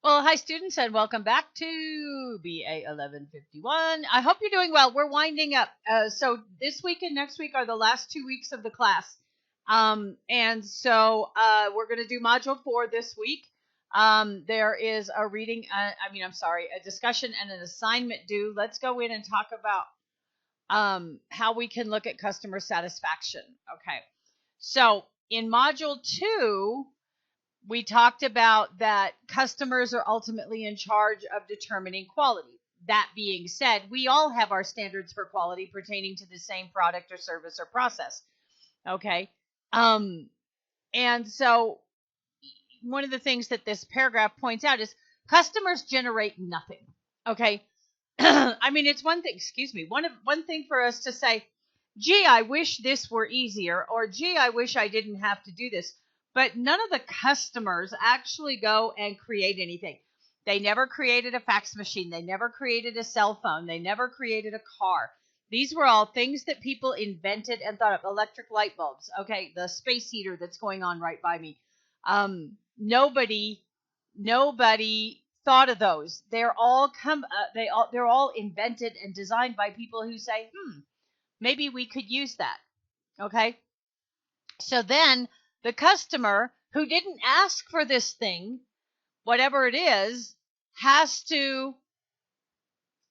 Well, hi students and welcome back to BA1151. I hope you're doing well. We're winding up. So this week and next week are the last 2 weeks of the class. We're going to do module 4 this week. There is a reading, a discussion and an assignment due. Let's go in and talk about how we can look at customer satisfaction. Okay. So in module 2, we talked about that customers are ultimately in charge of determining quality. That being said, we all have our standards for quality pertaining to the same product or service or process. Okay. And so one of the things that this paragraph points out is customers generate nothing. Okay. It's one thing, one thing for us to say, gee, I wish this were easier, or gee, I wish I didn't have to do this. But none of the customers actually go and create anything. They never created a fax machine. They never created a cell phone. They never created a car. These were all things that people invented and thought of. Electric light bulbs. Okay, the space heater that's going on right by me. Nobody thought of those. They're all invented and designed by people who say, maybe we could use that. Okay, so then the customer who didn't ask for this thing, whatever it is, has to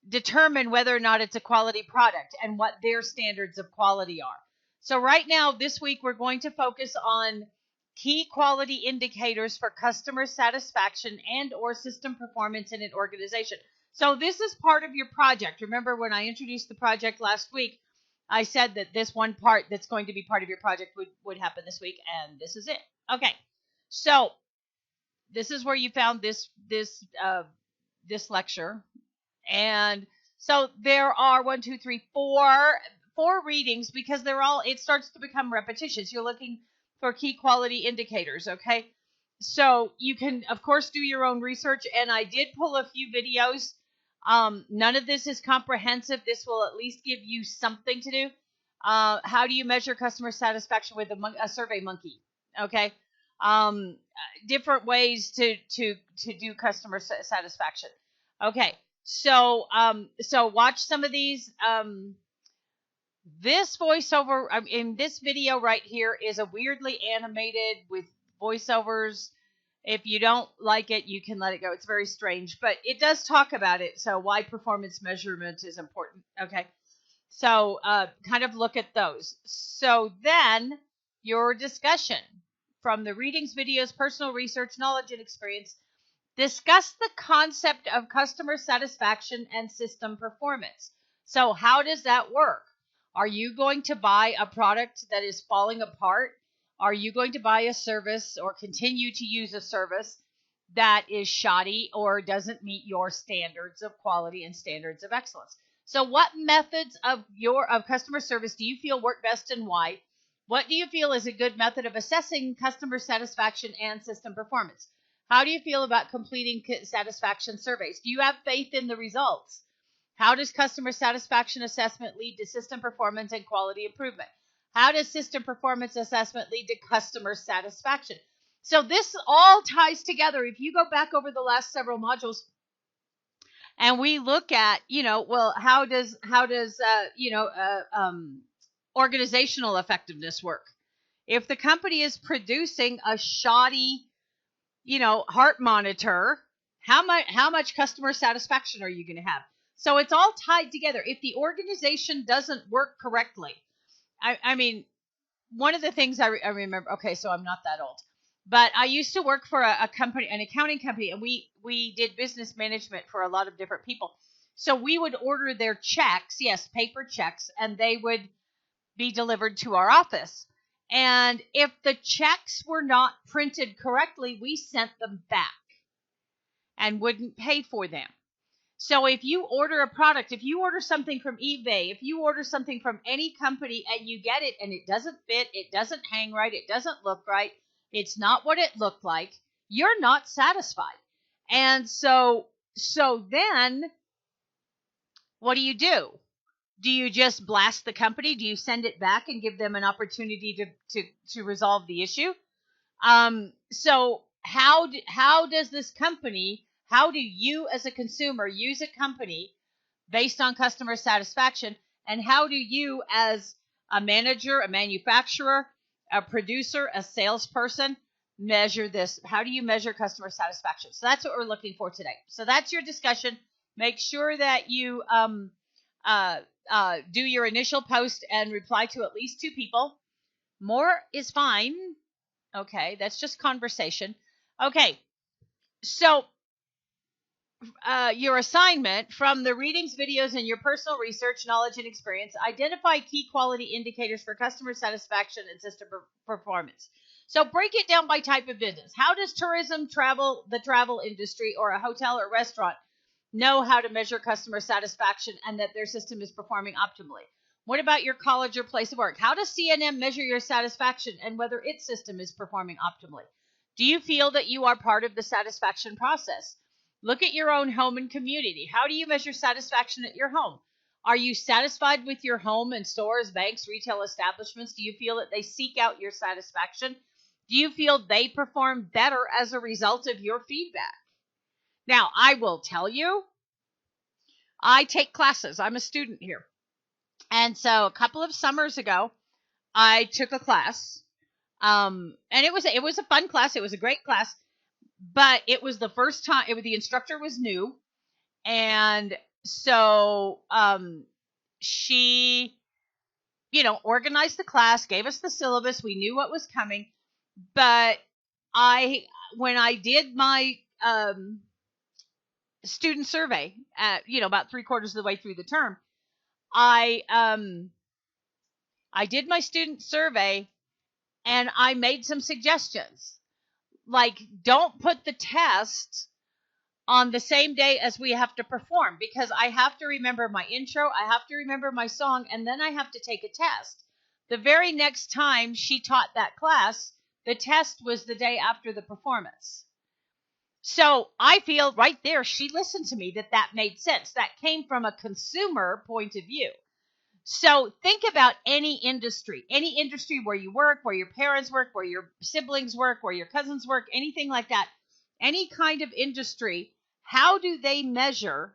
determine whether or not it's a quality product and what their standards of quality are. So right now, this week, we're going to focus on key quality indicators for customer satisfaction and or system performance in an organization. So this is part of your project. Remember when I introduced the project last week, I said that this one part that's going to be part of your project would happen this week, and this is it. Okay, so this is where you found this lecture, and so there are 4 readings because it starts to become repetitious. You're looking for key quality indicators. Okay, so you can of course do your own research, and I did pull a few videos. None of this is comprehensive. This will at least give you something to do. How do you measure customer satisfaction with a survey monkey? Okay. Different ways to do customer satisfaction. Okay. So watch some of these. This voiceover in this video right here is a weirdly animated with voiceovers. If you don't like it, you can let it go. It's very strange, but it does talk about it. So why performance measurement is important. Okay. So kind of look at those. So then your discussion from the readings, videos, personal research, knowledge, and experience. Discuss the concept of customer satisfaction and system performance. So how does that work? Are you going to buy a product that is falling apart? Are you going to buy a service or continue to use a service that is shoddy or doesn't meet your standards of quality and standards of excellence? So what methods of customer service do you feel work best and why? What do you feel is a good method of assessing customer satisfaction and system performance? How do you feel about completing satisfaction surveys? Do you have faith in the results? How does customer satisfaction assessment lead to system performance and quality improvement? How does system performance assessment lead to customer satisfaction? So this all ties together. If you go back over the last several modules and we look at, how does organizational effectiveness work? If the company is producing a shoddy, heart monitor, how much customer satisfaction are you going to have? So it's all tied together. If the organization doesn't work correctly, one of the things I remember, okay, so I'm not that old, but I used to work for a company, an accounting company, and we did business management for a lot of different people. So we would order their checks, yes, paper checks, and they would be delivered to our office. And if the checks were not printed correctly, we sent them back and wouldn't pay for them. So if you order a product, if you order something from eBay, if you order something from any company and you get it and it doesn't fit, it doesn't hang right, it doesn't look right, it's not what it looked like, you're not satisfied. And so then what do? Do you just blast the company? Do you send it back and give them an opportunity to resolve the issue? So how does this company How do you as a consumer use a company based on customer satisfaction? And how do you as a manager, a manufacturer, a producer, a salesperson measure this? How do you measure customer satisfaction? So that's what we're looking for today. So that's your discussion. Make sure that you do your initial post and reply to at least 2 people. More is fine. Okay, that's just conversation. Okay, so your assignment from the readings, videos, and your personal research, knowledge, and experience, identify key quality indicators for customer satisfaction and system performance. So break it down by type of business. How does tourism, the travel industry, or a hotel or restaurant know how to measure customer satisfaction and that their system is performing optimally? What about your college or place of work? How does CNM measure your satisfaction and whether its system is performing optimally? Do you feel that you are part of the satisfaction process? Look at your own home and community. How do you measure satisfaction at your home? Are you satisfied with your home and stores, banks, retail establishments? Do you feel that they seek out your satisfaction? Do you feel they perform better as a result of your feedback? Now, I will tell you, I take classes. I'm a student here. And so a couple of summers ago, I took a class, and it was a fun class. It was a great class, but it was the first time. The instructor was new, and so she, organized the class, gave us the syllabus. We knew what was coming, but when I did my student survey, about 3/4 of the way through the term, I did my student survey and I made some suggestions. Like, don't put the test on the same day as we have to perform, because I have to remember my intro, I have to remember my song, and then I have to take a test. The very next time she taught that class, the test was the day after the performance. So I feel right there, she listened to me, that made sense. That came from a consumer point of view. So think about any industry where you work, where your parents work, where your siblings work, where your cousins work, anything like that, any kind of industry. How do they measure?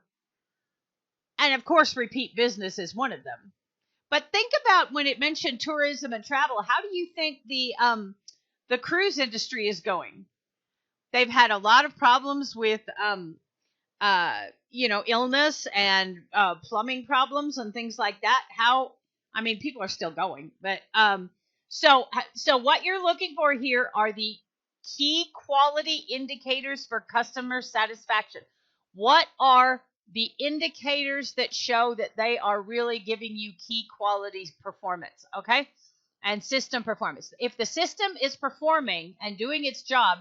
And of course, repeat business is one of them. But think about when it mentioned tourism and travel, how do you think the cruise industry is going? They've had a lot of problems with illness and plumbing problems and things like that. People are still going, but so what you're looking for here are the key quality indicators for customer satisfaction. What are the indicators that show that they are really giving you key quality performance? Okay, and system performance. If the system is performing and doing its job,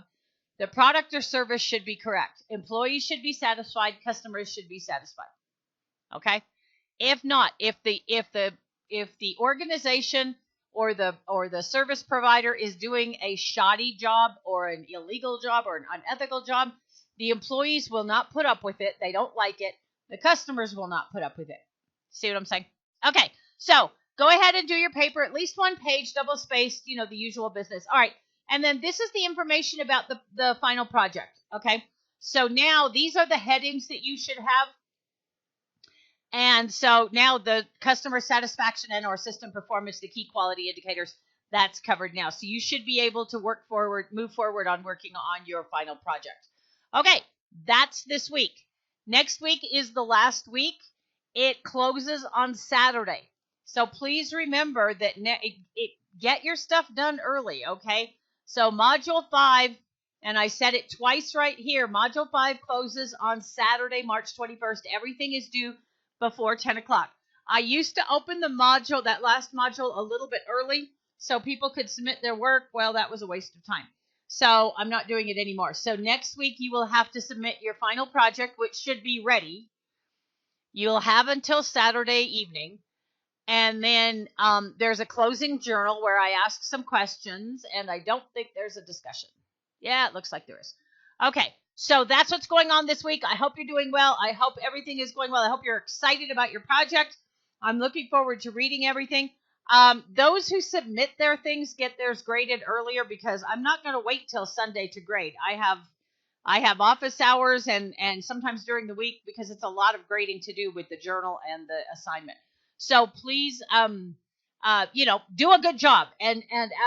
the product or service should be correct. Employees should be satisfied. Customers should be satisfied. Okay. If not, if the organization or the service provider is doing a shoddy job or an illegal job or an unethical job, the employees will not put up with it. They don't like it. The customers will not put up with it. See what I'm saying? Okay. So go ahead and do your paper, at least one page, double spaced, the usual business. All right. And then this is the information about the final project. Okay. So now these are the headings that you should have. And so now the customer satisfaction and or system performance, the key quality indicators, that's covered now. So you should be able to move forward on working on your final project. Okay. That's this week. Next week is the last week. It closes on Saturday. So please remember that get your stuff done early. Okay. So Module 5, and I said it twice right here, Module 5 closes on Saturday, March 21st. Everything is due before 10 o'clock. I used to open that last module a little bit early so people could submit their work. Well, that was a waste of time. So I'm not doing it anymore. So next week you will have to submit your final project, which should be ready. You'll have until Saturday evening. And then there's a closing journal where I ask some questions, and I don't think there's a discussion. Yeah, it looks like there is. Okay, so that's what's going on this week. I hope you're doing well. I hope everything is going well. I hope you're excited about your project. I'm looking forward to reading everything. Those who submit their things get theirs graded earlier, because I'm not going to wait till Sunday to grade. I have I have office hours and sometimes during the week because it's a lot of grading to do with the journal and the assignment. So please, do a good job. And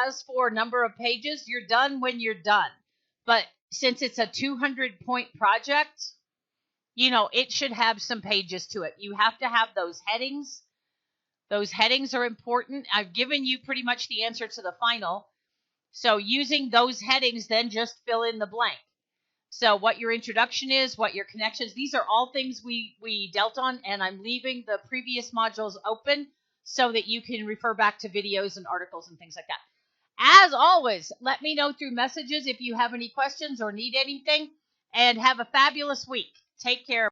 as for number of pages, you're done when you're done. But since it's a 200-point project, it should have some pages to it. You have to have those headings. Those headings are important. I've given you pretty much the answer to the final. So using those headings, then just fill in the blank. So what your introduction is, what your connections, these are all things we dealt on, and I'm leaving the previous modules open so that you can refer back to videos and articles and things like that. As always, let me know through messages if you have any questions or need anything, and have a fabulous week. Take care.